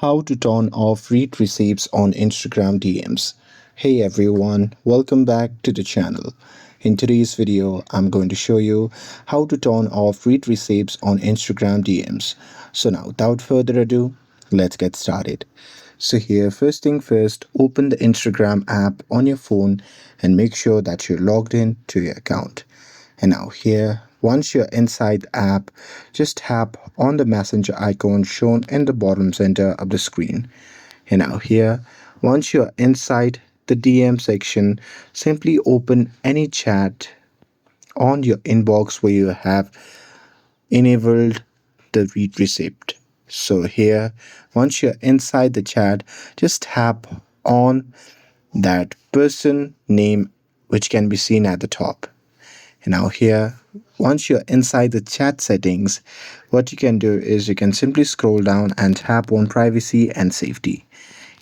How to turn off read receipts on Instagram DMs. Hey everyone, welcome back to the channel. In today's video, I'm going to show you how to turn off read receipts on Instagram DMs. So now, without further ado, let's get started. So here, first thing first, open the Instagram app on your phone and make sure that you're logged in to your account. And now here, once you're inside the app, just tap on the messenger icon shown in the bottom center of the screen. And now here, once you're inside the DM section, simply open any chat on your inbox where you have enabled the read receipt. So here, once you're inside the chat, just tap on that person name which can be seen at the top. And now here, once you're inside the chat settings, what you can do is you can simply scroll down and tap on privacy and safety.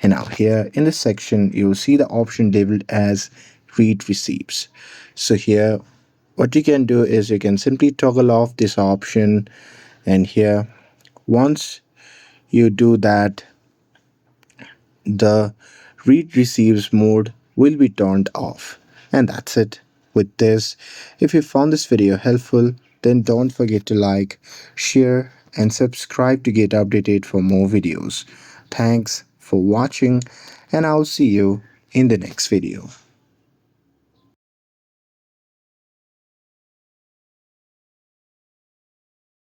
And now here in this section, you will see the option labeled as read receipts. So here, what you can do is you can simply toggle off this option. And here, once you do that, the read receives mode will be turned off. And that's it. With this, if you found this video helpful, then don't forget to like, share, and subscribe to get updated for more videos. Thanks for watching, and I'll see you in the next video.